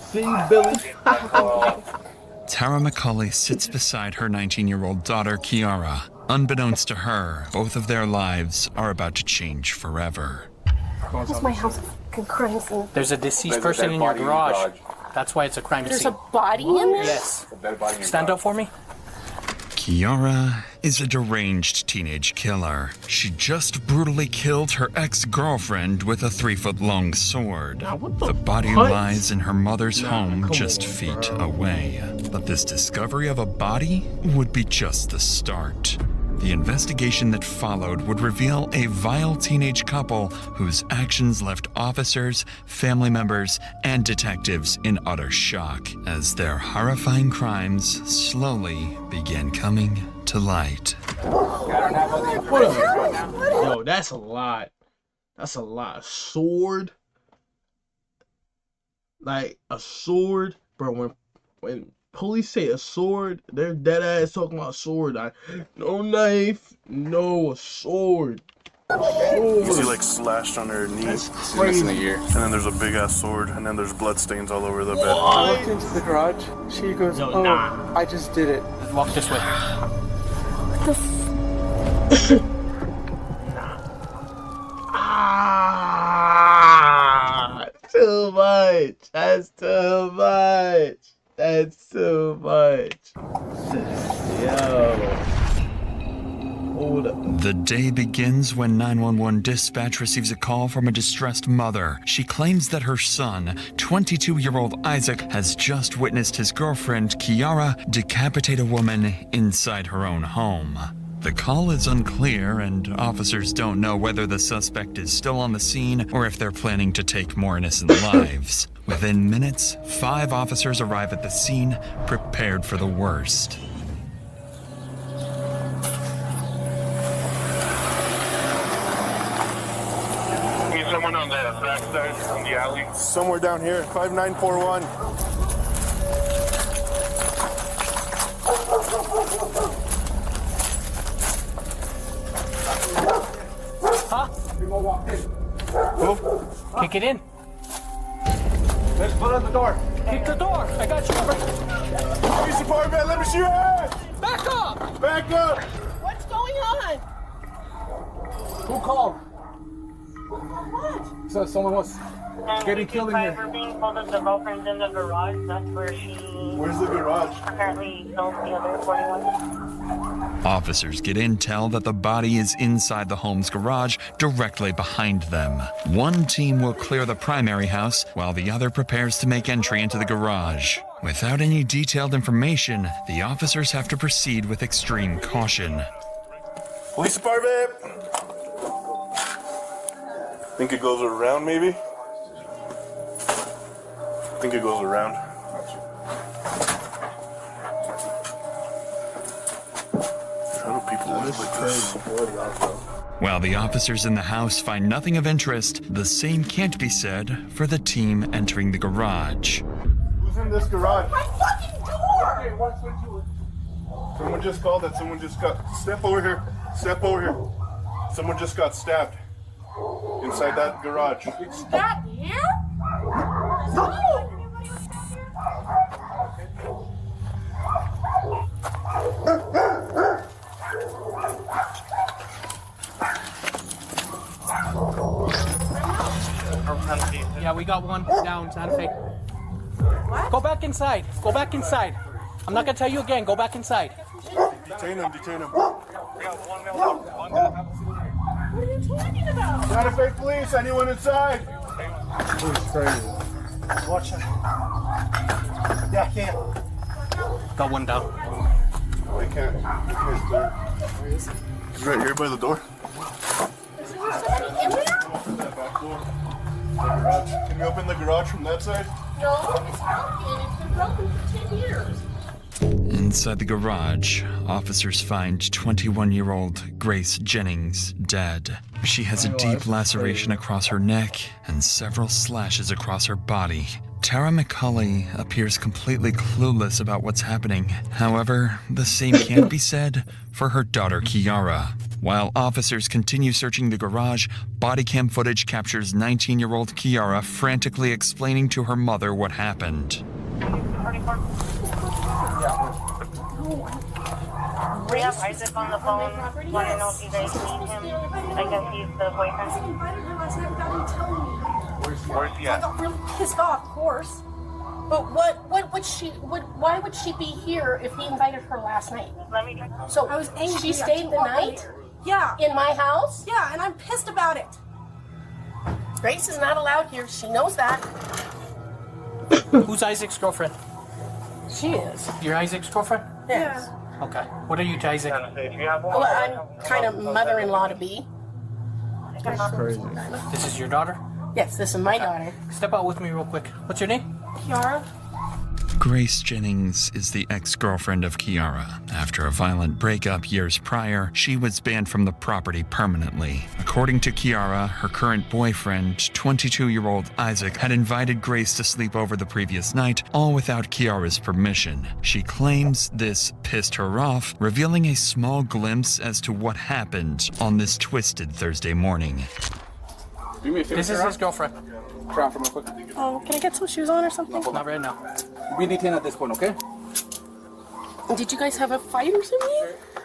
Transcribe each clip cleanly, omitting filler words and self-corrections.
See, Billy. Tara McCauley sits beside her 19-year-old daughter, Kiara. Unbeknownst to her, both of their lives are about to change forever. That's my house. Fucking crime scene. There's a deceased person in your garage. That's why it's a crime scene. There's a body in there? Yes. Stand up for me. Kiara is a deranged teenage killer. She just brutally killed her ex-girlfriend with a 3-foot-long sword. The body lies in her mother's home just feet away. But this discovery of a body would be just the start. The investigation that followed would reveal a vile teenage couple whose actions left officers, family members, and detectives in utter shock as their horrifying crimes slowly began coming to light. Yo, that's a lot. That's a lot. A sword. Like, a sword. Bro, when police say a sword, they're dead ass talking about sword. No knife, no, a sword. You see like slashed on her knee. That's crazy. And then there's a big ass sword, and then there's blood stains all over the bed. I looked into the garage. She goes, No, "Oh, nah. I just did it." Walk this way. What the Too much. That's too much. That's too much. Yo. Hold up. The day begins when 911 dispatch receives a call from a distressed mother. She claims that her son, 22-year-old Isaac, has just witnessed his girlfriend, Kiara, decapitate a woman inside her own home. The call is unclear, and officers don't know whether the suspect is still on the scene or if they're planning to take more innocent lives. Within minutes, 5 officers arrive at the scene, prepared for the worst. Need someone on the backside from the alley. Somewhere down here, 5941. Huh? Who? Kick it in. Let's put on the door. Kick the door. I got you covered. Police department, let me see your hands. Back up. Back up. What's going on? Who called? What? So someone was getting killed in here. We're being told that the girlfriend's in the garage. That's where she Where's the garage? apparently killed the other 41. Officers get intel that the body is inside the home's garage, directly behind them. One team will clear the primary house, while the other prepares to make entry into the garage. Without any detailed information, the officers have to proceed with extreme caution. Police department. Think it goes around, maybe? Think it goes around. How do people live like this? While the officers in the house find nothing of interest, the same can't be said for the team entering the garage. Who's in this garage? My fucking door! Someone just called that someone just got... Step over here. Step over here. Someone just got stabbed. Inside that garage. Is that here? No! Yeah, we got one down, Santa Fe. What? Go back inside. Go back inside. I'm not gonna tell you again. Go back inside. Detain him, detain him. What are you talking about? Santa Fe police, anyone inside? Watch it. Yeah, I can't. Got one down. They can't clear. He's right here by the door. Is there somebody in there? Open that back door. The garage. Can you open the garage from that side? No, it's broken. It's been broken for 10 years. Inside the garage, officers find 21-year-old Grace Jennings dead. She has a deep laceration across her neck and several slashes across her body. Tara McCauley appears completely clueless about what's happening. However, the same can't be said for her daughter Kiara. While officers continue searching the garage, body cam footage captures 19-year-old Kiara frantically explaining to her mother what happened. We have Isaac on the phone. Want to know if you guys need him? I guess he's the boyfriend. Where's he I at? got really pissed off, of course. But why would she be here if he invited her last night? Let me. So I was angry. she stayed the night Yeah. in my house? Yeah, and I'm pissed about it. Grace is not allowed here. She knows that. Who's Isaac's girlfriend? She is. You're Isaac's girlfriend? Yes. Okay. What are you to Isaac? Well, I'm kind of mother-in-law to be. That's crazy. This is your daughter? Yes, this is my daughter. Step out with me real quick. What's your name? Kiara? Grace Jennings is the ex-girlfriend of Kiara. After a violent breakup years prior, she was banned from the property permanently. According to Kiara, her current boyfriend, 22-year-old Isaac, had invited Grace to sleep over the previous night, all without Kiara's permission. She claims this pissed her off, revealing a small glimpse as to what happened on this twisted Thursday morning. Do me a favor, This is his girlfriend. Try on for me quick. Oh, can I get some shoes on or something? Not right now. We need 10 at this point, okay? Did you guys have a fight or something?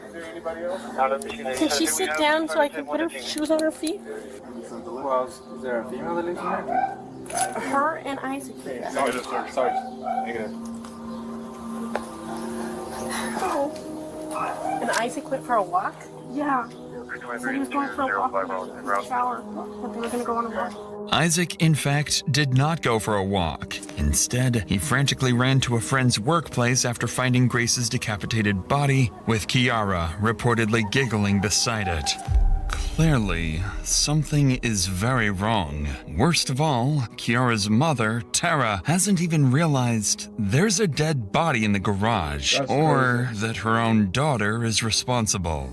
Is there anybody else? Can she sit down so I can put her shoes on her feet? Who else? Is there a female that lives in here? Her and Isaac. Sorry. Negative. Oh. And Isaac went for a walk? Yeah. So he was going for a walk in the shower. But they were going to go on a walk. Isaac, in fact, did not go for a walk. Instead, he frantically ran to a friend's workplace after finding Grace's decapitated body, with Kiara reportedly giggling beside it. Clearly, something is very wrong. Worst of all, Kiara's mother, Tara, hasn't even realized there's a dead body in the garage, or that her own daughter is responsible.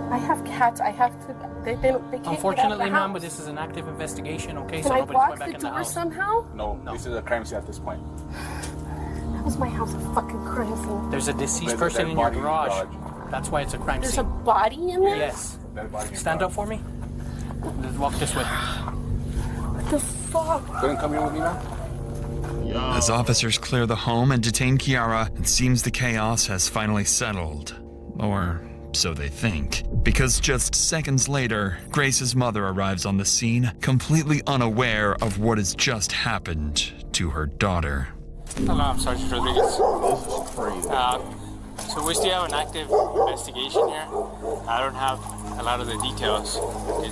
I have cats. I have to. They can't Unfortunately, get out ma'am, the but this is an active investigation, okay? house. So Can I nobody's going block back the in the door house. somehow? No, this is a crime scene at this point. That was my house, a fucking crime scene. There's a deceased There's a person dead in your body in the garage. garage. That's why it's a crime There's a scene. body in there? Yes. Dead body in the Stand garage. up for me. Let's walk this way. What the fuck? Go and come here with me now. As officers clear the home and detain Kiara, it seems the chaos has finally settled. Or so they think. Because just seconds later, Grace's mother arrives on the scene, completely unaware of what has just happened to her daughter. Hello, I'm Sergeant Rodriguez. This is crazy. So we still have an active investigation here. I don't have a lot of the details.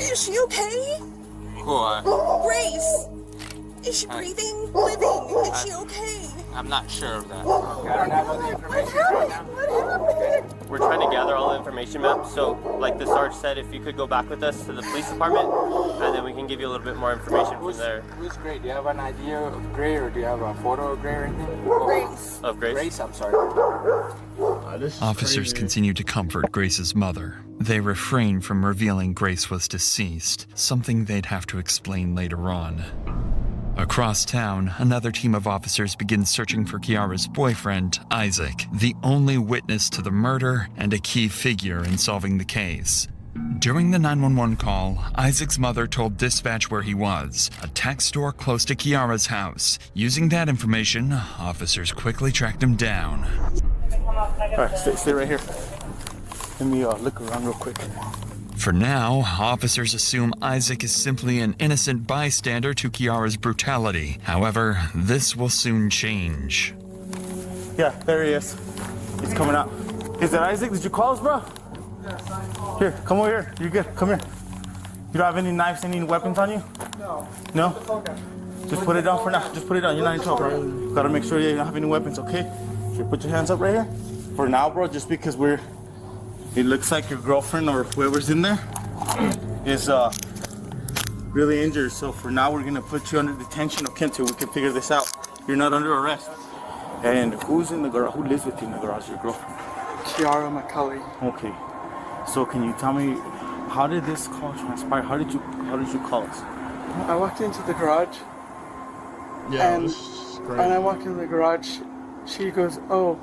Is she okay? Grace! Is she breathing? Living? Is she okay? I'm not sure of that. I don't have all the information right now. What happened? We're trying to gather all the information, ma'am. So, like the Sarge said, if you could go back with us to the police department, and then we can give you a little bit more information from there. Who's Gray? Do you have an idea of Gray, or do you have a photo of Gray or anything? Grace. Of Grace? Grace, I'm sorry. This is Officers crazy. continue to comfort Grace's mother. They refrain from revealing Grace was deceased, something they'd have to explain later on. Across town, another team of officers begins searching for Kiara's boyfriend, Isaac, the only witness to the murder and a key figure in solving the case. During the 911 call, Isaac's mother told dispatch where he was, a tech store close to Kiara's house. Using that information, officers quickly tracked him down. Alright, stay right here. Let me look around real quick. For now, officers assume Isaac is simply an innocent bystander to Kiara's brutality. However, this will soon change. Yeah, there he is. He's coming out. Is that Isaac? Did you call us, bro? Here, come over here. You're good. Come here. You don't have any knives, any weapons on you? No. No? Just put it down for now. Just put it down. You're not in trouble. Gotta make sure you don't have any weapons, okay? Here, put your hands up right here. For now, bro, just because it looks like your girlfriend or whoever's in there is really injured. So for now, we're gonna put you under detention, okay, until we can figure this out. You're not under arrest. And who's in the garage? Who lives with you in the garage? Your girlfriend? Kiara, my colleague. Okay. So can you tell me, how did this call transpire? How did you call us? I walked into the garage. Yeah, and this is crazy. when I walked into the garage, she goes, "Oh,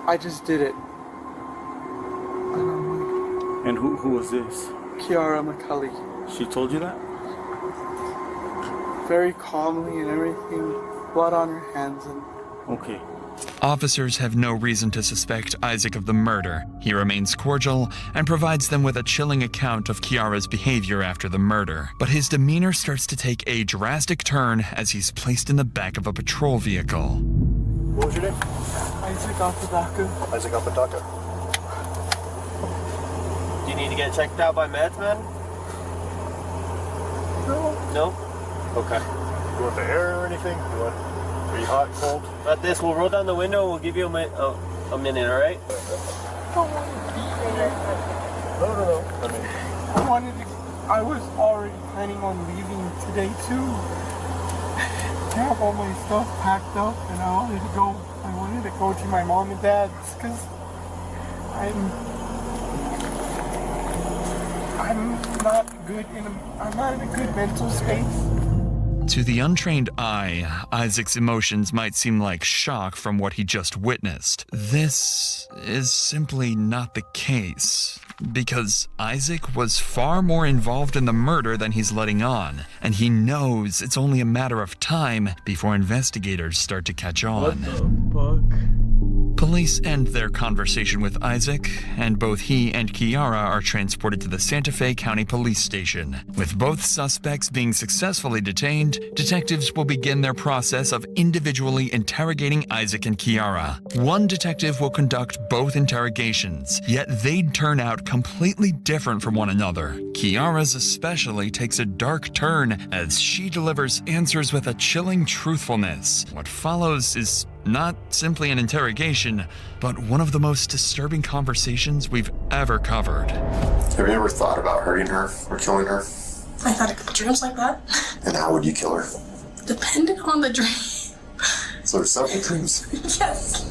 I just did it. And who was this? Kiara McCully. She told you that? Very calmly and everything. Blood on her hands and... Okay. Officers have no reason to suspect Isaac of the murder. He remains cordial and provides them with a chilling account of Kiara's behavior after the murder. But his demeanor starts to take a drastic turn as he's placed in the back of a patrol vehicle. What was your name? Isaac Apodaca. Isaac Apodaca. Do you need to get checked out by meds, man? No? Okay. You want the air or anything? Are you hot, cold? At this, we'll roll down the window. We'll give you a minute, all right? No. I was already planning on leaving today too. I have all my stuff packed up and I wanted to go to my mom and dad's because I'm not in a good mental space. To the untrained eye, Isaac's emotions might seem like shock from what he just witnessed. This is simply not the case, because Isaac was far more involved in the murder than he's letting on, and he knows it's only a matter of time before investigators start to catch on. What the fuck? Police end their conversation with Isaac, and both he and Kiara are transported to the Santa Fe County Police Station. With both suspects being successfully detained, detectives will begin their process of individually interrogating Isaac and Kiara. One detective will conduct both interrogations, yet they'd turn out completely different from one another. Kiara's especially takes a dark turn as she delivers answers with a chilling truthfulness. What follows is not simply an interrogation, but one of the most disturbing conversations we've ever covered. Have you ever thought about hurting her or killing her? I've had dreams like that. And how would you kill her? Depending on the dream. So there's several dreams. Yes.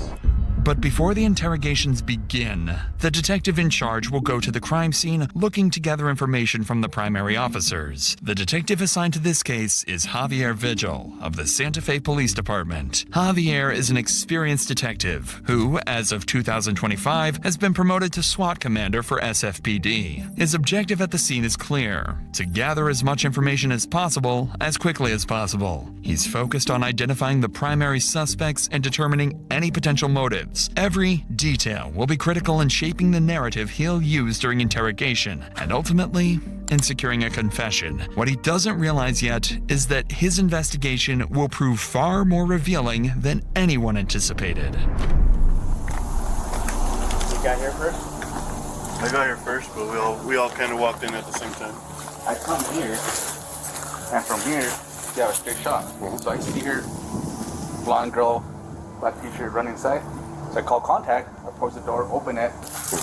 But before the interrogations begin, the detective in charge will go to the crime scene looking to gather information from the primary officers. The detective assigned to this case is Javier Vigil of the Santa Fe Police Department. Javier is an experienced detective who, as of 2025, has been promoted to SWAT commander for SFPD. His objective at the scene is clear: to gather as much information as possible, as quickly as possible. He's focused on identifying the primary suspects and determining any potential motives. Every detail will be critical in shaping the narrative he'll use during interrogation, and ultimately, in securing a confession. What he doesn't realize yet is that his investigation will prove far more revealing than anyone anticipated. You got here first? I got here first, but we all kind of walked in at the same time. I come here, and from here, you have a straight shot. So I see her, blonde girl, black t-shirt, run inside. So I call contact, approach the door, open it.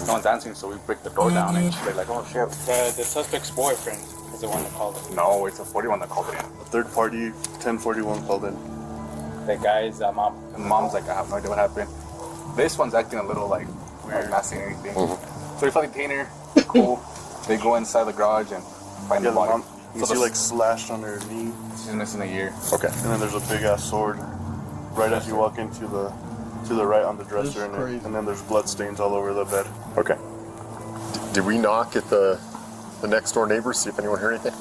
No one's answering, so we break the door down and she's like, oh shit. The suspect's boyfriend is the one that called it. No, it's a 41 that called it in. A third party, 1041 called in. The guy's mom. And mom's like, I have no idea what happened. This one's acting a little like weird, not saying anything. So we finally detain her, cool. They go inside the garage and find the body. You see like slashed on her knee. She's missing a ear. Okay. And then there's a big ass sword right as you walk into the right on the dresser, and then there's blood stains all over the bed. Okay. Did we knock at the next door neighbors, see if anyone heard anything?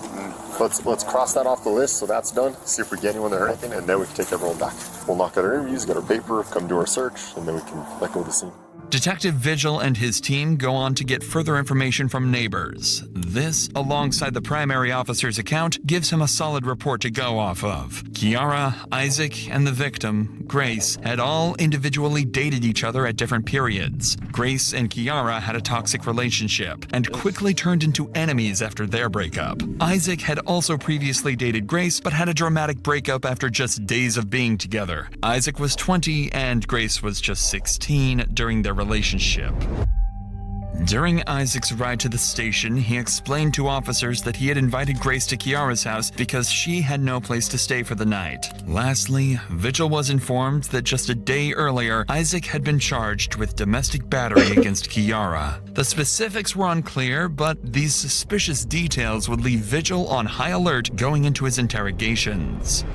Let's cross that off the list, so that's done. See if we get anyone that heard anything, and then we can take everyone back. We'll knock out our interviews, get our paper, come do our search, and then we can let go of the scene. Detective Vigil and his team go on to get further information from neighbors. This, alongside the primary officer's account, gives him a solid report to go off of. Kiara, Isaac, and the victim, Grace, had all individually dated each other at different periods. Grace and Kiara had a toxic relationship and quickly turned into enemies after their breakup. Isaac had also previously dated Grace but had a dramatic breakup after just days of being together. Isaac was 20 and Grace was just 16 during their relationship. During Isaac's ride to the station, he explained to officers that he had invited Grace to Kiara's house because she had no place to stay for the night. Lastly, Vigil was informed that just a day earlier, Isaac had been charged with domestic battery against Kiara. The specifics were unclear, but these suspicious details would leave Vigil on high alert going into his interrogations.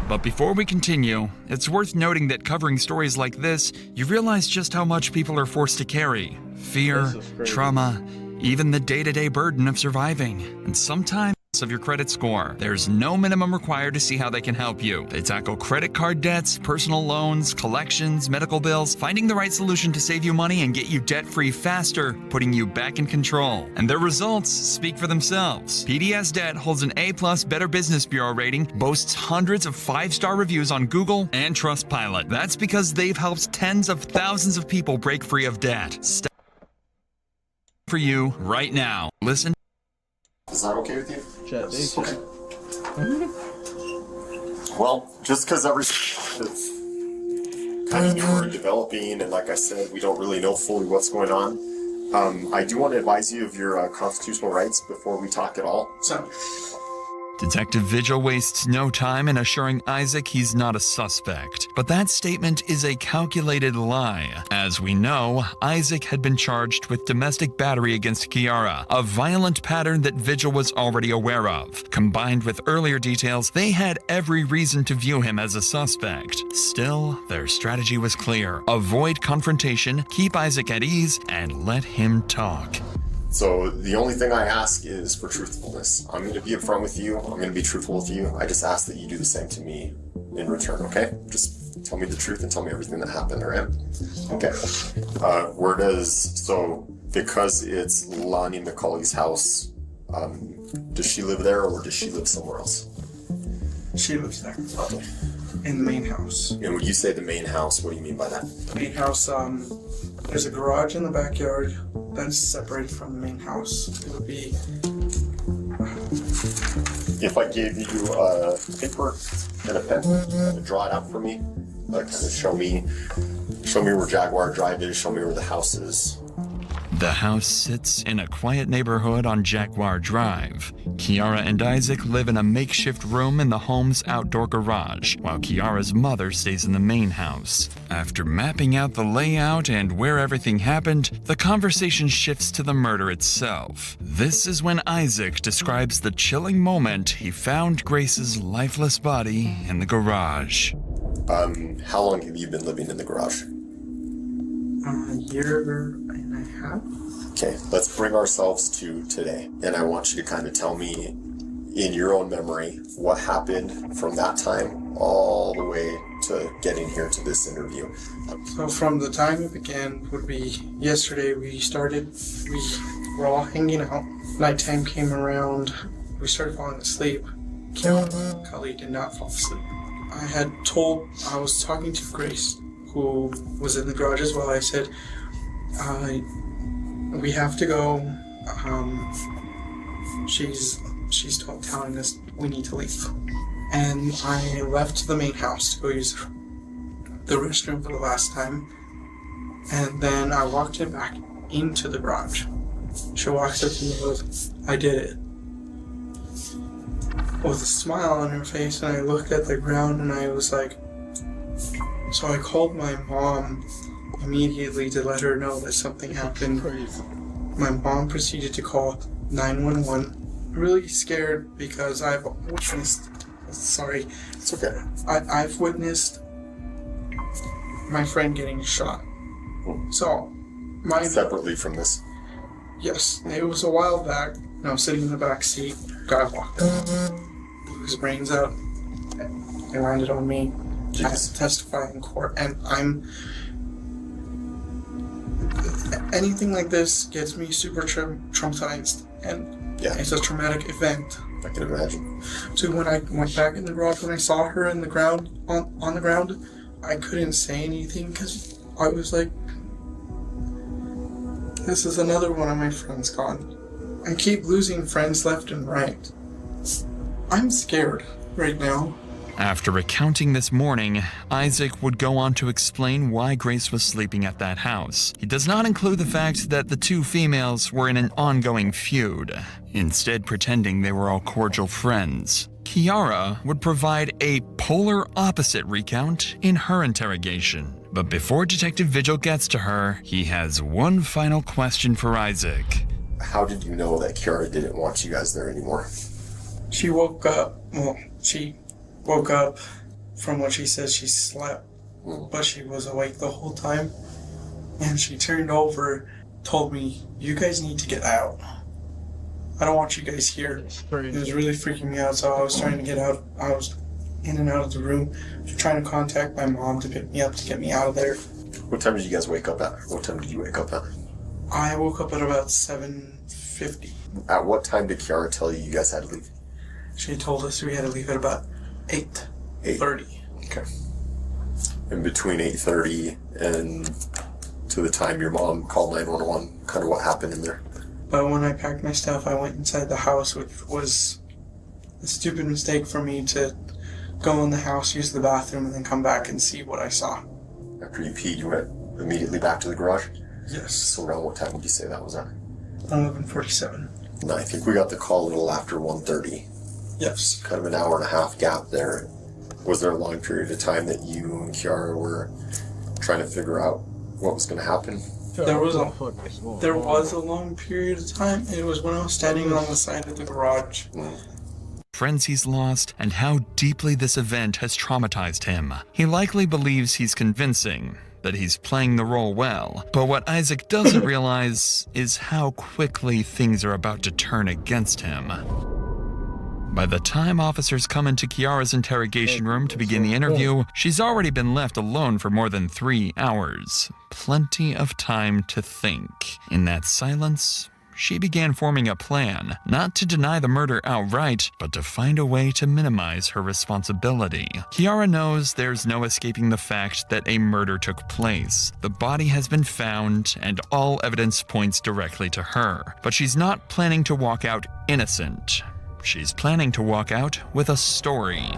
But before we continue, it's worth noting that covering stories like this, you realize just how much people are forced to carry. Fear, trauma, even the day-to-day burden of surviving. And sometimes of your credit score. There's no minimum required to see how they can help you. They tackle credit card debts, personal loans, collections, medical bills, finding the right solution to save you money and get you debt-free faster, putting you back in control. And their results speak for themselves. PDS Debt holds an A+ Better Business Bureau rating, boasts hundreds of 5-star reviews on Google and Trustpilot. That's because they've helped tens of thousands of people break free of debt. Stop for you right now. Listen. Is that okay with you? Yes. Okay. Well, just because everything's kind of new and developing, and like I said, we don't really know fully what's going on, I do want to advise you of your constitutional rights before we talk at all. Detective Vigil wastes no time in assuring Isaac he's not a suspect. But that statement is a calculated lie. As we know, Isaac had been charged with domestic battery against Kiara, a violent pattern that Vigil was already aware of. Combined with earlier details, they had every reason to view him as a suspect. Still, their strategy was clear. Avoid confrontation, keep Isaac at ease, and let him talk. So the only thing I ask is for truthfulness. I'm going to be upfront with you. I'm going to be truthful with you. I just ask that you do the same to me in return, okay? Just tell me the truth and tell me everything that happened, all right? Okay. Because it's Lonnie McCauley's house, does she live there or does she live somewhere else? She lives there. Okay. In the main house. And when you say the main house, what do you mean by that? The main house, there's a garage in the backyard that's separated from the main house. It would be... If I gave you a paper and a pen, draw it out for me, kind of show me where Jaguar Drive is, show me where the house is. The house sits in a quiet neighborhood on Jaguar Drive. Kiara and Isaac live in a makeshift room in the home's outdoor garage, while Kiara's mother stays in the main house. After mapping out the layout and where everything happened, the conversation shifts to the murder itself. This is when Isaac describes the chilling moment he found Grace's lifeless body in the garage. How long have you been living in the garage? A year and a half. Okay, let's bring ourselves to today. And I want you to kind of tell me, in your own memory, what happened from that time all the way to getting here to this interview. So from the time it began would be yesterday. We were all hanging out. Nighttime came around. We started falling asleep. Kelly did not fall asleep. I was talking to Grace, who was in the garage as well. I said, we have to go. She's telling us we need to leave. And I left the main house to go use the restroom for the last time. And then I walked in back into the garage. She walks up to me and goes, I did it. With a smile on her face, and I looked at the ground and I was like, so I called my mom immediately to let her know that something happened. My mom proceeded to call 911. Really scared because I've witnessed... Sorry. It's okay. I've witnessed my friend getting shot. So, Separately from this? Yes. It was a while back. I was sitting in the back seat. Guy walked up. Blew his brains out. They landed on me. I had to testify in court, and anything like this gets me super traumatized, and it's a traumatic event. I can imagine. So when I went back in the garage, when I saw her in the ground, on the ground, I couldn't say anything because I was like, this is another one of my friends gone. I keep losing friends left and right. I'm scared right now. After recounting this morning, Isaac would go on to explain why Grace was sleeping at that house. He does not include the fact that the two females were in an ongoing feud, instead pretending they were all cordial friends. Kiara would provide a polar opposite recount in her interrogation. But before Detective Vigil gets to her, he has one final question for Isaac. How did you know that Kiara didn't want you guys there anymore? She woke up from what she said, she slept, but she was awake the whole time. And she turned over, told me, "You guys need to get out. I don't want you guys here." It was really freaking me out, so I was trying to get out. I was in and out of the room, trying to contact my mom to pick me up, to get me out of there. What time did you guys wake up at? What time did you wake up at? I woke up at about 7:50. At what time did Kiara tell you guys had to leave? She told us we had to leave at about 8:30. Okay. And between 8:30 and to the time your mom called 911, kind of what happened in there? But when I packed my stuff, I went inside the house, which was a stupid mistake for me to go in the house, use the bathroom, and then come back and see what I saw. After you peed, you went immediately back to the garage? Yes. So around what time would you say that was at? 11:47. No, I think we got the call a little after 1:30. Yes. Kind of an hour and a half gap there. Was there a long period of time that you and Kiara were trying to figure out what was going to happen? There was a long period of time. It was when I was standing on the side of the garage. Friends he's lost, and how deeply this event has traumatized him. He likely believes he's convincing, that he's playing the role well, but what Isaac doesn't realize is how quickly things are about to turn against him. By the time officers come into Kiara's interrogation room to begin the interview, she's already been left alone for more than 3 hours. Plenty of time to think. In that silence, she began forming a plan, not to deny the murder outright, but to find a way to minimize her responsibility. Kiara knows there's no escaping the fact that a murder took place. The body has been found, and all evidence points directly to her. But she's not planning to walk out innocent. She's planning to walk out with a story.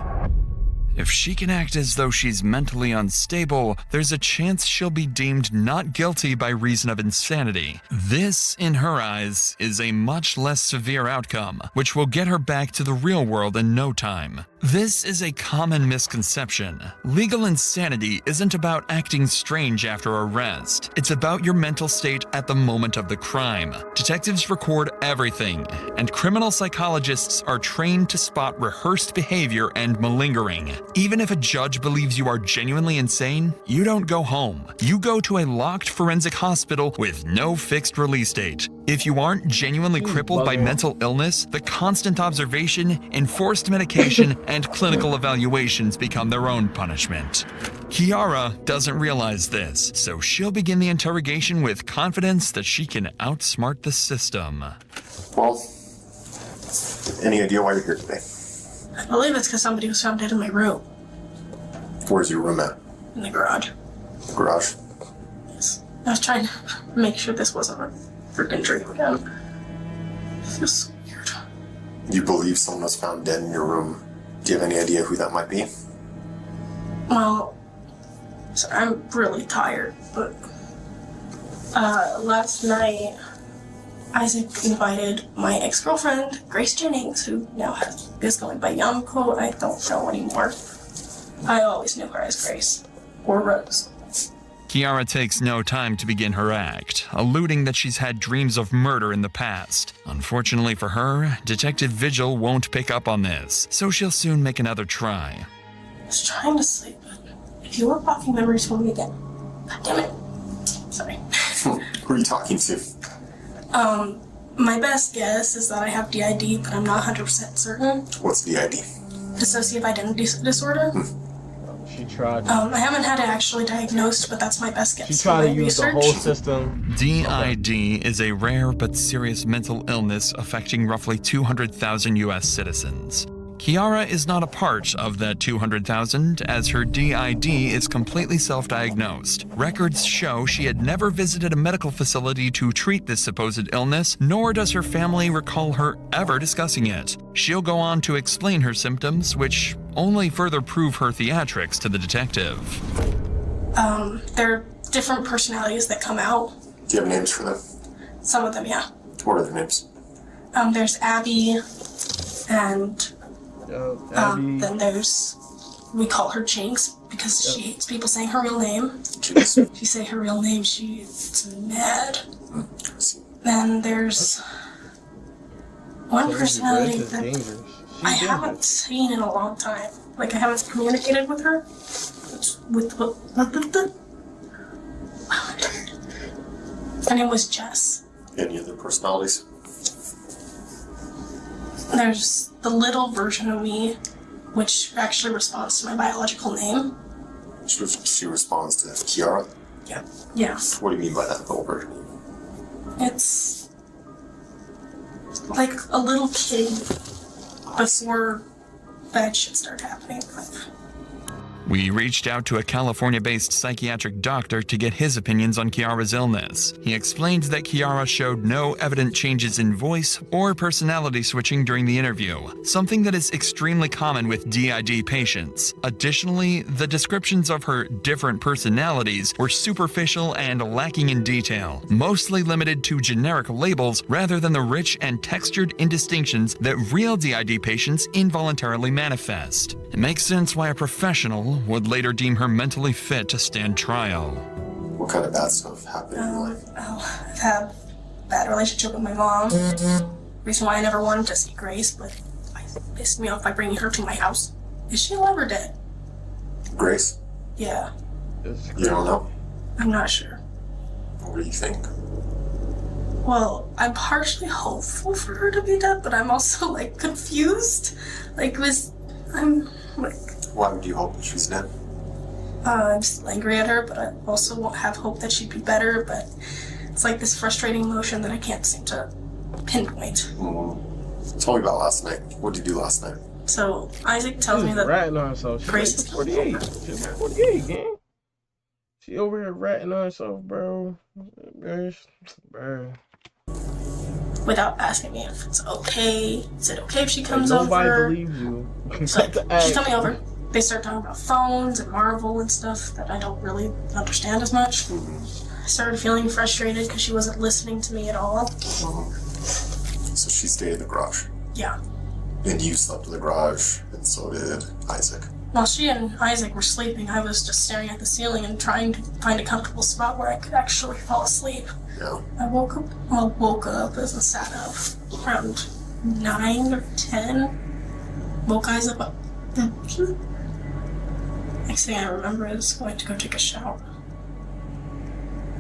If she can act as though she's mentally unstable, there's a chance she'll be deemed not guilty by reason of insanity. This, in her eyes, is a much less severe outcome, which will get her back to the real world in no time. This is a common misconception. Legal insanity isn't about acting strange after arrest. It's about your mental state at the moment of the crime. Detectives record everything, and criminal psychologists are trained to spot rehearsed behavior and malingering. Even if a judge believes you are genuinely insane, you don't go home. You go to a locked forensic hospital with no fixed release date. If you aren't genuinely crippled by mental illness, the constant observation, enforced medication, and clinical evaluations become their own punishment. Kiara doesn't realize this, so she'll begin the interrogation with confidence that she can outsmart the system. Well, any idea why you're here today? I believe it's because somebody was found dead in my room. Where's your room at? In the garage. Garage? Yes. I was trying to make sure this wasn't a freaking dream again. It feels so weird. You believe someone was found dead in your room. Do you have any idea who that might be? Well, sorry, I'm really tired, but last night Isaac invited my ex-girlfriend, Grace Jennings, who now is going by Yamko. I don't know anymore. I always knew her as Grace, or Rose. Kiara takes no time to begin her act, alluding that she's had dreams of murder in the past. Unfortunately for her, Detective Vigil won't pick up on this, so she'll soon make another try. I was trying to sleep, but you were blocking memories for me again. God damn it. Sorry. Who are you talking to? My best guess is that I have DID, but I'm not 100% certain. What's DID? Dissociative identity disorder. She tried. I haven't had it actually diagnosed, but that's my best guess. She tried to use the whole system. DID is a rare but serious mental illness affecting roughly 200,000 U.S. citizens. Kiara is not a part of that 200,000, as her DID is completely self-diagnosed. Records show she had never visited a medical facility to treat this supposed illness, nor does her family recall her ever discussing it. She'll go on to explain her symptoms, which only further prove her theatrics to the detective. There are different personalities that come out. Do you have names for them? Some of them, yeah. What are their names? There's Abby, and then there's, we call her Jinx because she hates people saying her real name. Jinx. If you say her real name, she's mad. Then there's one personality that I haven't seen in a long time. Like, I haven't communicated with her. Her name was Jess. Any other personalities? There's the little version of me, which actually responds to my biological name. She responds to Kiara? Yeah. Yeah. What do you mean by that little version? It's like a little kid before bad shit started happening. We reached out to a California-based psychiatric doctor to get his opinions on Kiara's illness. He explained that Kiara showed no evident changes in voice or personality switching during the interview, something that is extremely common with DID patients. Additionally, the descriptions of her different personalities were superficial and lacking in detail, mostly limited to generic labels rather than the rich and textured indistinctions that real DID patients involuntarily manifest. It makes sense why a professional would later deem her mentally fit to stand trial. What kind of bad stuff happened in your life? I've had a bad relationship with my mom. Reason why I never wanted to see Grace, but it pissed me off by bringing her to my house. Is she alive or dead? Grace? Yeah. You don't know? I'm not sure. What do you think? Well, I'm partially hopeful for her to be dead, but I'm also, like, confused. I'm, like... Why would you hope that she's dead? I'm still angry at her, but I also won't have hope that she'd be better, but it's like this frustrating emotion that I can't seem to pinpoint. Tell me about last night. What did you do last night? So, Isaac tells me that ratting on herself. Grace She's is 48. She's 48, gang. She over here ratting on herself, bro. Bro. without asking me if it's okay. Is it okay if she comes nobody over? Nobody believes you. So she's coming over. They start talking about phones and Marvel and stuff that I don't really understand as much. I started feeling frustrated because she wasn't listening to me at all. So she stayed in the garage? Yeah. And you slept in the garage, and so did Isaac? While she and Isaac were sleeping, I was just staring at the ceiling and trying to find a comfortable spot where I could actually fall asleep. Yeah. I woke up as I sat up around 9 or 10. Woke Isaac up. Next thing I remember is going to go take a shower.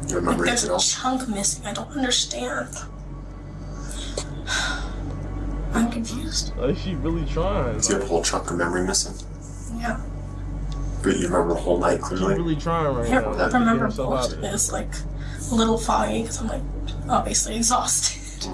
You remember there's anything a else? chunk missing. I don't understand. I'm confused. Like she really trying. Is your whole chunk of memory missing? Yeah. But you remember the whole night clearly? She's really trying right I now. remember most of it. It's like a little foggy because I'm like obviously exhausted.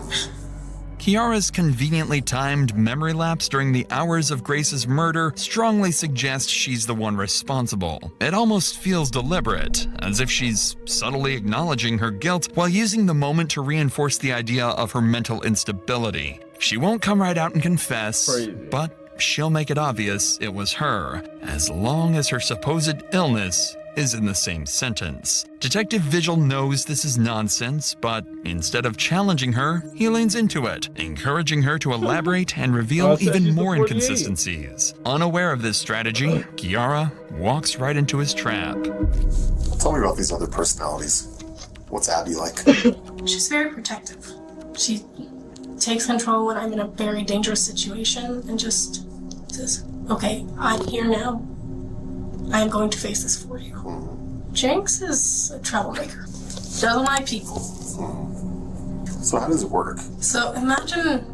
Kiara's conveniently timed memory lapse during the hours of Grace's murder strongly suggests she's the one responsible. It almost feels deliberate, as if she's subtly acknowledging her guilt while using the moment to reinforce the idea of her mental instability. She won't come right out and confess, but she'll make it obvious it was her, as long as her supposed illness is in the same sentence. Detective Vigil knows this is nonsense, but instead of challenging her, he leans into it, encouraging her to elaborate and reveal even more inconsistencies. Unaware of this strategy, Kiara walks right into his trap. Tell me about these other personalities. What's Abby like? She's very protective. She takes control when I'm in a very dangerous situation and just says, okay, I'm here now. I am going to face this for you. Jinx is a troublemaker. Doesn't like people. So how does it work? So imagine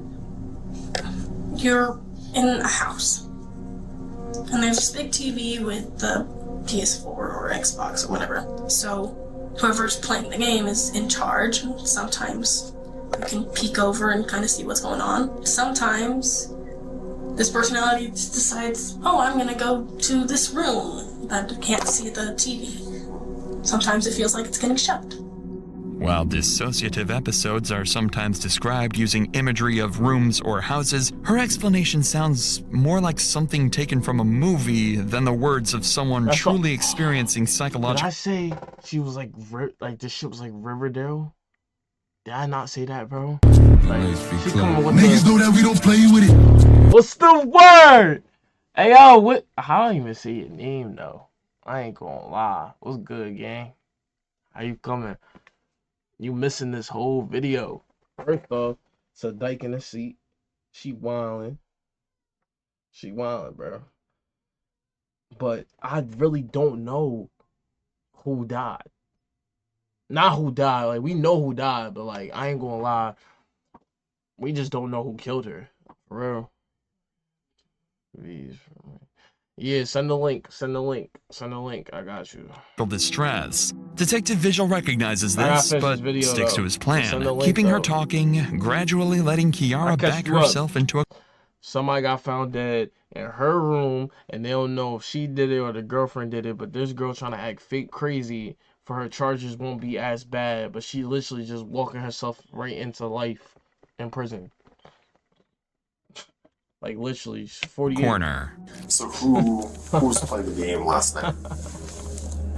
you're in a house and there's this big TV with the PS4 or Xbox or whatever. So whoever's playing the game is in charge. Sometimes you can peek over and kind of see what's going on. Sometimes this personality decides, oh, I'm gonna go to this room that can't see the TV. Sometimes it feels like it's getting shut. While dissociative episodes are sometimes described using imagery of rooms or houses, her explanation sounds more like something taken from a movie than the words of someone truly experiencing psychological. Did I say she was like this shit was like Riverdale? Did I not say that, bro? Like, she coming with Niggas know that we don't play with it. What's the word? Hey, yo, what? I don't even see your name, though. I ain't gonna lie. What's good, gang? How you coming? You missing this whole video. First off, it's a dyke in the seat. She wildin'. She wildin', bro. But I really don't know who died. Not who died. Like, we know who died, but like, I ain't gonna lie. We just don't know who killed her. For real. Yeah, send the link. Send the link. Send the link. I got you. Distress. Detective Visual recognizes I gotta this, finish but this video, sticks to though. his Send plan, the link, keeping her though. talking, gradually letting Kiara back you up. herself into a... Somebody got found dead in her room, and they don't know if she did it or the girlfriend did it, but this girl trying to act fake crazy for her charges won't be as bad, but she literally just walking herself right into life in prison. Like, literally, 48. Corner. So who was playing the game last night?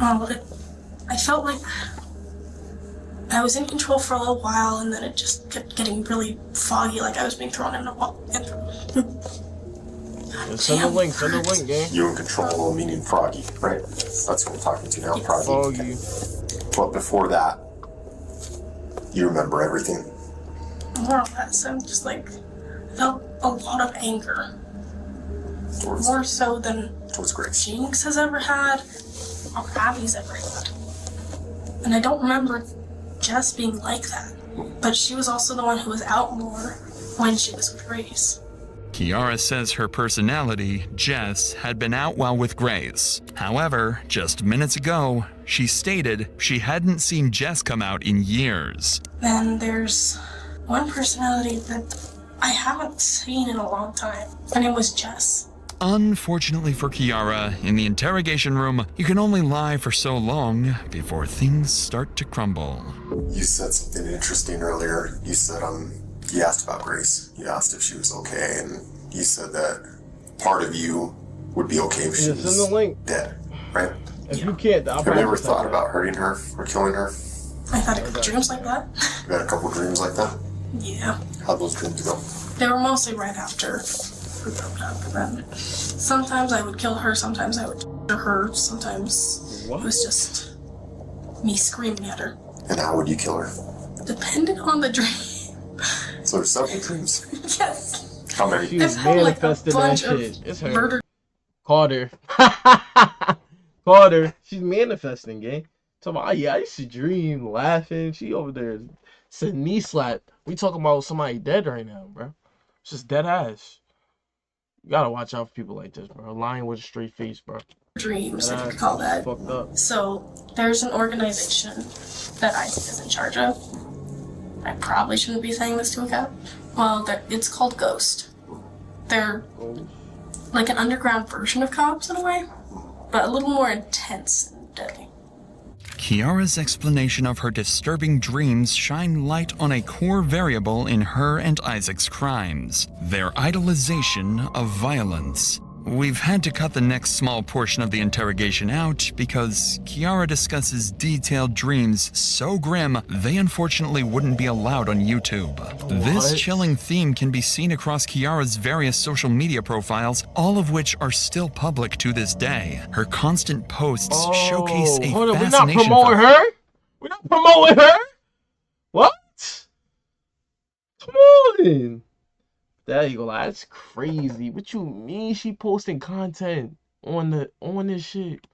I felt like I was in control for a little while, and then it just kept getting really foggy, like I was being thrown in a wall. Send the link, gang. You in control, meaning froggy, right? That's what we're talking to now, froggy. But before that, you remember everything? More or less, I'm just like, I felt a lot of anger. More so than Jinx has ever had, or Abby's ever had. And I don't remember Jess being like that. But she was also the one who was out more when she was with Grace. Kiara says her personality, Jess, had been out while with Grace. However, just minutes ago, she stated she hadn't seen Jess come out in years. Then there's one personality that I haven't seen in a long time. Her name was Jess. Unfortunately for Kiara, in the interrogation room, you can only lie for so long before things start to crumble. You said something interesting earlier. You said, you asked about Grace. You asked if she was okay, and you said that part of you would be okay if she was dead, right? If you can't, have you ever thought about hurting her or killing her? I've had a couple dreams like that. You had a couple dreams like that? Yeah. How'd those dreams go? They were mostly right after we broke up. And then sometimes I would kill her, sometimes I would kill her, sometimes it was just me screaming at her. And how would you kill her? Depending on the dream. So there's several dreams. Yes. How many? She's manifesting that shit. It's her. Murder. Carter. Carter. She's manifesting, gang. Talking about, yeah, I used to dream, laughing. She over there said knee slap. We talking about somebody dead right now, bro. It's just dead ass. You gotta watch out for people like this, bro. Lying with a straight face, bro. Dreams, if you could call that. Fucked up. So there's an organization that Isaac is in charge of. I probably shouldn't be saying this to a cat. Well, it's called Ghost. They're like an underground version of cops in a way, but a little more intense and deadly. Kiara's explanation of her disturbing dreams shine light on a core variable in her and Isaac's crimes: their idolization of violence. We've had to cut the next small portion of the interrogation out because Kiara discusses detailed dreams so grim they unfortunately wouldn't be allowed on YouTube. This chilling theme can be seen across Kiara's various social media profiles, all of which are still public to this day. Her constant posts showcase a fascination. We're not promoting her? We're not promoting her? What? Come on. There you go. That's crazy. What you mean she posting content on this shit?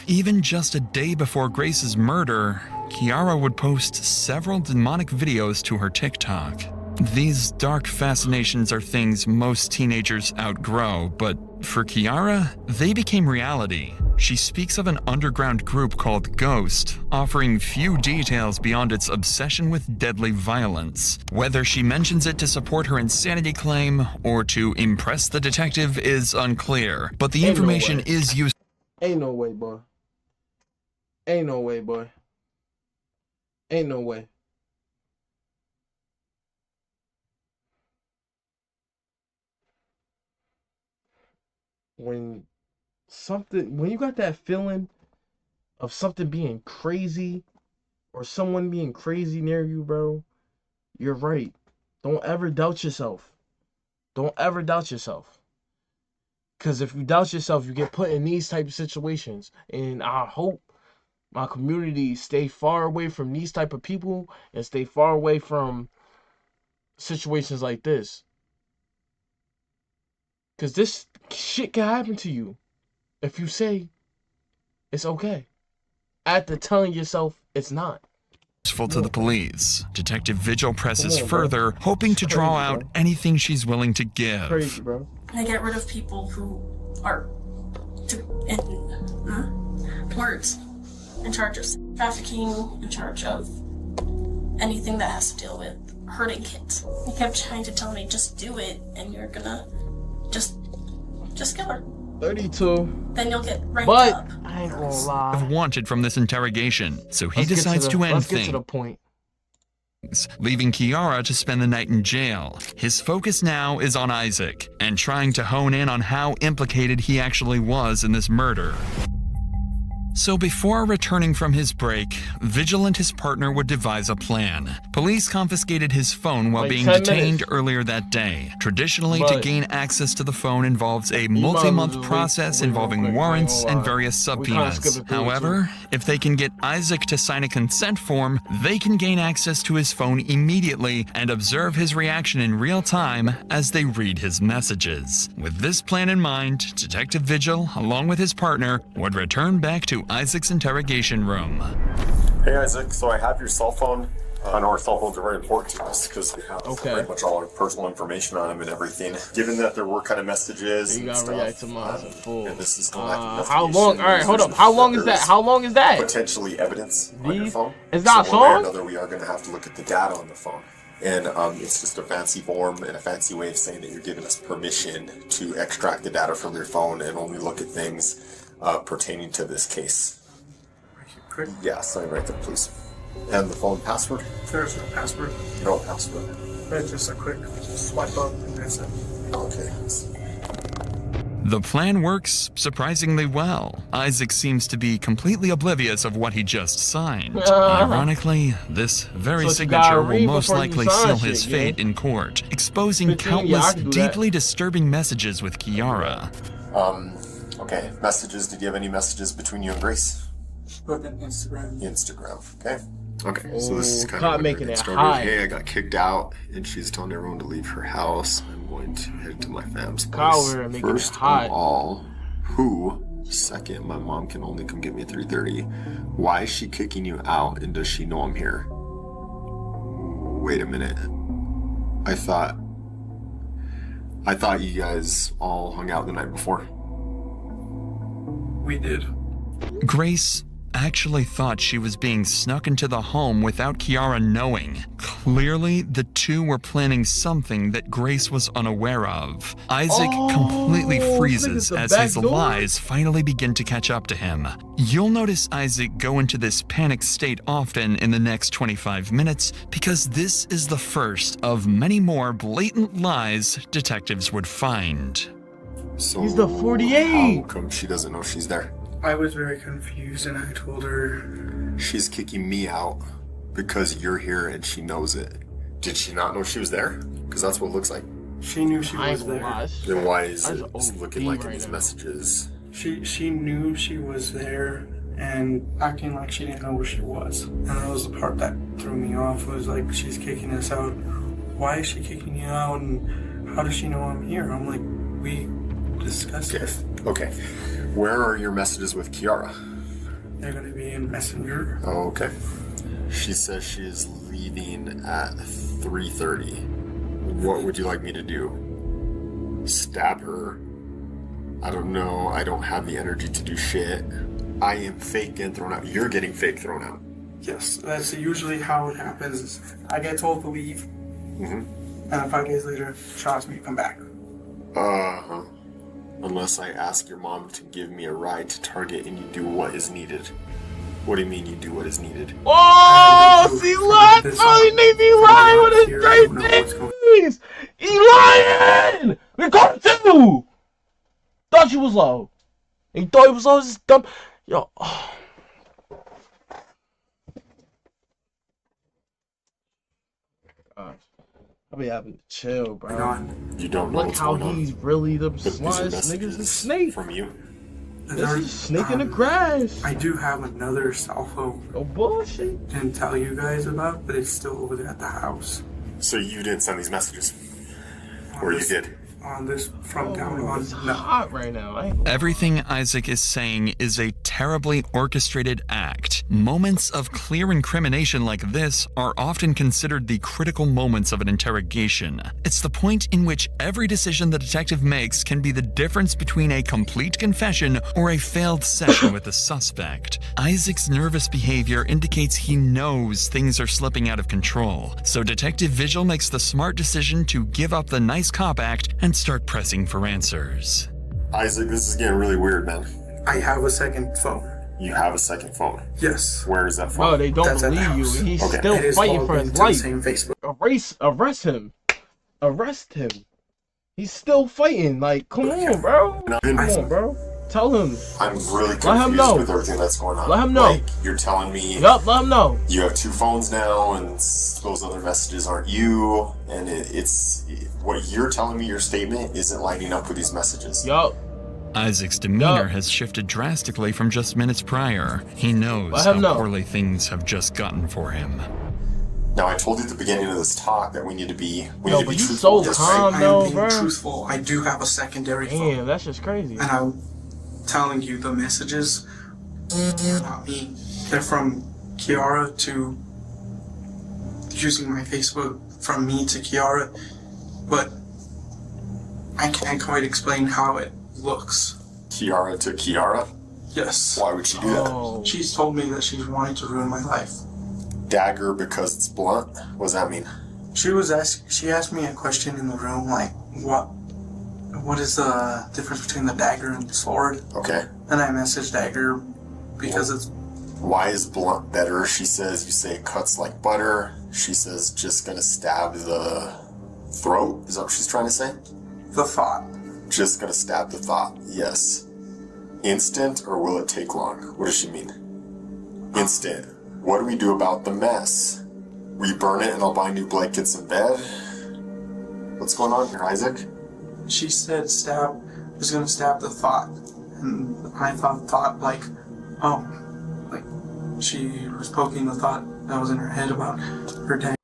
Even just a day before Grace's murder, Kiara would post several demonic videos to her TikTok. These dark fascinations are things most teenagers outgrow, but for Kiara, they became reality. She speaks of an underground group called Ghost, offering few details beyond its obsession with deadly violence. Whether she mentions it to support her insanity claim or to impress the detective is unclear, but the information is used. Ain't no way, boy. Ain't no way, boy. Ain't no way. When you got that feeling of something being crazy or someone being crazy near you, bro, you're right. Don't ever doubt yourself. Don't ever doubt yourself. Because if you doubt yourself, you get put in these type of situations. And I hope my community stay far away from these type of people and stay far away from situations like this. Because this shit can happen to you if you say it's okay after telling yourself it's not. To the police. Detective Vigil presses further, hoping to draw out anything she's willing to give. Crazy, bro. I get rid of people who are words in charge of trafficking, in charge of anything that has to deal with hurting kids. He kept trying to tell me, just do it, and you're gonna just kill her. 32. Then you'll get ranked but up. I ain't gonna lie. Wanted from this interrogation, so he decides to end let's things. get to the point. Leaving Kiara to spend the night in jail. His focus now is on Isaac and trying to hone in on how implicated he actually was in this murder. So before returning from his break, Vigil and his partner would devise a plan. Police confiscated his phone while being detained earlier that day. Traditionally, to gain access to the phone involves a multi-month process involving warrants and various subpoenas. However, if they can get Isaac to sign a consent form, they can gain access to his phone immediately and observe his reaction in real time as they read his messages. With this plan in mind, Detective Vigil, along with his partner, would return back to Isaac's interrogation room. Hey Isaac, so I have your cell phone. I know our cell phones are very important to us because we have pretty much all our personal information on them and everything. Given that there were kind of messages You gotta react to mine as a fool. and this is How long? All right, hold up. How long is that? How long is that? Potentially evidence on your phone. Is that a so one way or song? another, we are going to have to look at the data on the phone. And it's just a fancy form and a fancy way of saying that you're giving us permission to extract the data from your phone and only look at things pertaining to this case. Yeah, sign right there, please. And the phone password? There's no password. No password. It's just a quick swipe up and that's it. Okay. The plan works surprisingly well. Isaac seems to be completely oblivious of what he just signed. Ironically, this very signature will most likely seal his fate in court, exposing countless deeply disturbing messages with Kiara. Okay, messages. Did you have any messages between you and Grace? But on Instagram. Instagram, okay. Okay, so this is kind Caught of making it started. high. Hey, I got kicked out, and she's telling everyone to leave her house. I'm going to head to my fam's place. Kyle, making First it hot. of all, who? Second, my mom can only come get me at 3:30. Why is she kicking you out, and does she know I'm here? Wait a minute. I thought you guys all hung out the night before. We did. Grace actually thought she was being snuck into the home without Kiara knowing. Clearly, the two were planning something that Grace was unaware of. Isaac completely freezes as his lies finally begin to catch up to him. You'll notice Isaac go into this panicked state often in the next 25 minutes because this is the first of many more blatant lies detectives would find. So He's the 48. How come she doesn't know she's there? I was very confused and I told her. She's kicking me out because you're here and she knows it. Did she not know she was there? Because that's what it looks like. She knew she was there. Then why is it looking like in these messages? She knew she was there and acting like she didn't know where she was. And that was the part that threw me off. It was like, she's kicking us out. Why is she kicking you out and how does she know I'm here? I'm like, we discussed this. Okay. Where are your messages with Kiara? They're gonna be in Messenger. Oh, okay. She says she is leaving at 3:30. What would you like me to do? Stab her? I don't know. I don't have the energy to do shit. I am fake getting thrown out. You're getting fake thrown out. Yes, that's usually how it happens. I get told to leave, and 5 days later, she asks me to come back. Uh-huh. Unless I ask your mom to give me a ride to Target and you do what is needed. What do you mean you do what is needed? Oh, he lied! Oh, he made me lie with his great things! He lying! We got two! Thought you was low. He thought he was low, this dumb. Yo. Oh. Gosh. I be having to chill, bro. You don't know Look what's how going on. he's really the These are smartest niggas and snake. From you? This is snake in the grass. I do have another cell phone. Oh, bullshit. Didn't tell you guys about, but it's still over there at the house. So you didn't send these messages? Or you did? on this from down on. It's hot right now. Everything Isaac is saying is a terribly orchestrated act. Moments of clear incrimination like this are often considered the critical moments of an interrogation. It's the point in which every decision the detective makes can be the difference between a complete confession or a failed session with the suspect. Isaac's nervous behavior indicates he knows things are slipping out of control, so Detective Vigil makes the smart decision to give up the nice cop act and start pressing for answers. Isaac, this is getting really weird, man. I have a second phone. You have a second phone? Yes. Where is that phone? Bro, they don't believe you, and he's still fighting for his life. Arrest him. Arrest him. He's still fighting. Like, come on, bro. Come on, bro. Tell him. I'm really confused Let him know. with everything that's going on. Let him know. Like, you're telling me Yup, let him know. You have two phones now, and those other messages aren't you, and it's what you're telling me, your statement, isn't lining up with these messages. Yup. Isaac's demeanor has shifted drastically from just minutes prior. He knows how poorly things have just gotten for him. Now, I told you at the beginning of this talk that we need to be so truthful. calm, though, I'm being bro. truthful. I do have a secondary phone. Damn, that's just crazy. And I'm telling you, the messages are not me. They're from Kiara to using my Facebook from me to Kiara, but I can't quite explain how it looks. Kiara to Kiara? Yes. Why would she do that? She's told me that she's wanting to ruin my life. Dagger because it's blunt? What does that mean? She asked me a question in the room, like, what is the difference between the dagger and the sword? Okay. And I messaged dagger because it's... Why is blunt better? She says you say it cuts like butter. She says just gonna stab the throat. Is that what she's trying to say? The thought. Just gonna stab the thought. Yes. Instant, or will it take long? What does she mean? Instant. What do we do about the mess? We burn it and I'll buy new blankets and bed? What's going on here, Isaac? She said was gonna stab the thought. And I thought like, oh, like she was poking the thought that was in her head about her dad.